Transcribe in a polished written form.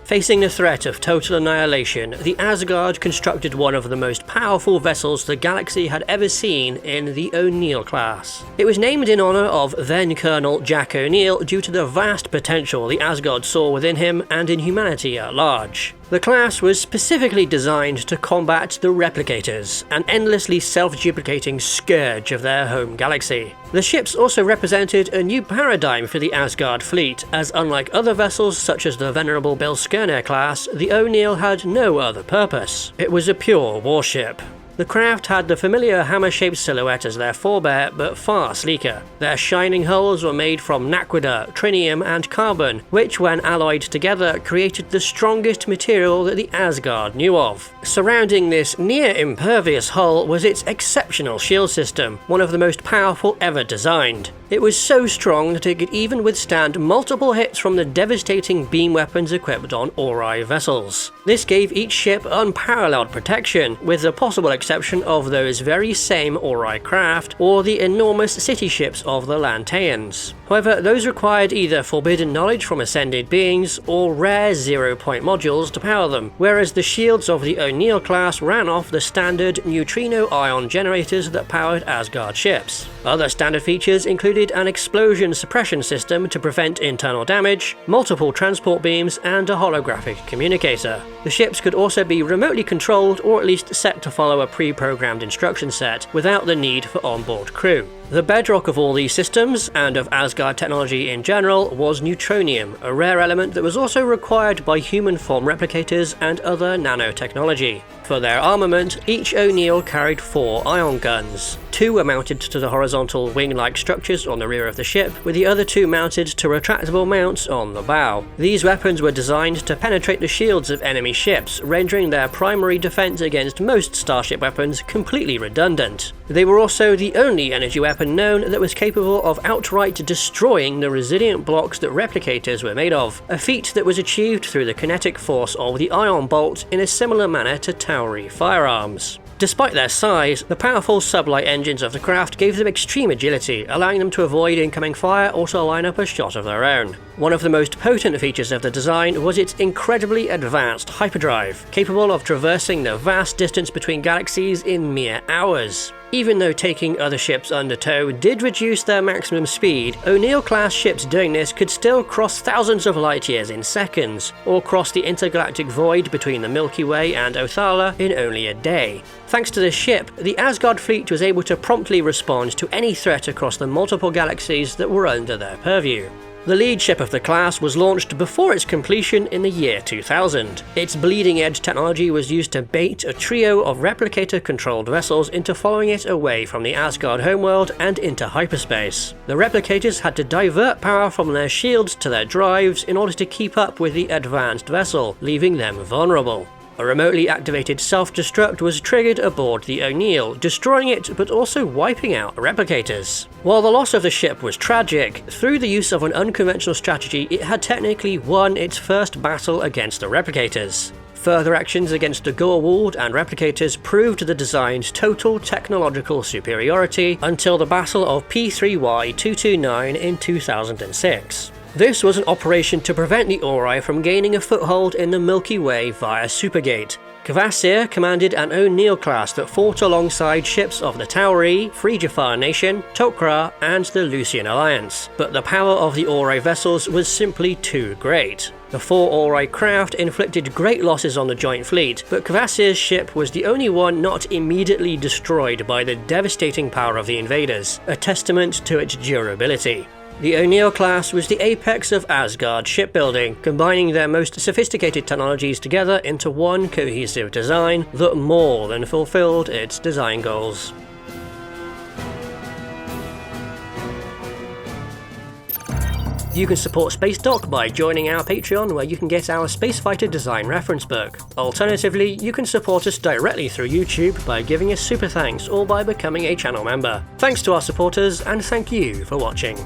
Facing the threat of total annihilation, the Asgard constructed one of the most powerful vessels the galaxy had ever seen in the O'Neill Class. It was named in honour of then Colonel Jack O'Neill due to the vast potential the Asgard saw within him and in humanity at large. The class was specifically designed to combat the Replicators, an endlessly self-duplicating scourge of their home galaxy. The ships also represented a new paradigm for the Asgard fleet, as unlike other vessels such as the venerable Skirner class, the O'Neill had no other purpose. It was a pure warship. The craft had the familiar hammer-shaped silhouette as their forebear, but far sleeker. Their shining hulls were made from naquadah, trinium and carbon, which when alloyed together created the strongest material that the Asgard knew of. Surrounding this near-impervious hull was its exceptional shield system, one of the most powerful ever designed. It was so strong that it could even withstand multiple hits from the devastating beam weapons equipped on Ori vessels. This gave each ship unparalleled protection, with the possible exception of those very same Ori craft or the enormous city ships of the Lanteans. However, those required either forbidden knowledge from ascended beings or rare zero-point modules to power them, whereas the shields of the O'Neill class ran off the standard neutrino ion generators that powered Asgard ships. Other standard features included an explosion suppression system to prevent internal damage, multiple transport beams, and a holographic communicator. The ships could also be remotely controlled or at least set to follow a pre-programmed instruction set without the need for onboard crew. The bedrock of all these systems, and of Asgard technology in general, was neutronium, a rare element that was also required by human form replicators and other nanotechnology. For their armament, each O'Neill carried 4 ion guns. 2 were mounted to the horizontal wing-like structures on the rear of the ship, with the other 2 mounted to retractable mounts on the bow. These weapons were designed to penetrate the shields of enemy ships, rendering their primary defense against most starship weapons completely redundant. They were also the only energy weapon known that was capable of outright destroying the resilient blocks that replicators were made of, a feat that was achieved through the kinetic force of the ion bolt in a similar manner to Tauri firearms. Despite their size, the powerful sublight engines of the craft gave them extreme agility, allowing them to avoid incoming fire or to line up a shot of their own. One of the most potent features of the design was its incredibly advanced hyperdrive, capable of traversing the vast distance between galaxies in mere hours. Even though taking other ships under tow did reduce their maximum speed, O'Neill-class ships doing this could still cross thousands of light years in seconds, or cross the intergalactic void between the Milky Way and Othala in only a day. Thanks to this ship, the Asgard fleet was able to promptly respond to any threat across the multiple galaxies that were under their purview. The lead ship of the class was launched before its completion in the year 2000. Its bleeding-edge technology was used to bait a trio of replicator-controlled vessels into following it away from the Asgard homeworld and into hyperspace. The replicators had to divert power from their shields to their drives in order to keep up with the advanced vessel, leaving them vulnerable. A remotely activated self-destruct was triggered aboard the O'Neill, destroying it but also wiping out replicators. While the loss of the ship was tragic, through the use of an unconventional strategy it had technically won its first battle against the replicators. Further actions against the Gorwald and replicators proved the design's total technological superiority until the Battle of P3Y229 in 2006. This was an operation to prevent the Ori from gaining a foothold in the Milky Way via Supergate. Kvasir commanded an O'Neill class that fought alongside ships of the Tauri, Free Jafar Nation, Tok'ra, and the Lucian Alliance, but the power of the Ori vessels was simply too great. The 4 Ori craft inflicted great losses on the joint fleet, but Kvasir's ship was the only one not immediately destroyed by the devastating power of the invaders, a testament to its durability. The O'Neill class was the apex of Asgard shipbuilding, combining their most sophisticated technologies together into one cohesive design that more than fulfilled its design goals. You can support Spacedock by joining our Patreon, where you can get our Spacefighter design reference book. Alternatively, you can support us directly through YouTube by giving us super thanks or by becoming a channel member. Thanks to our supporters, and thank you for watching.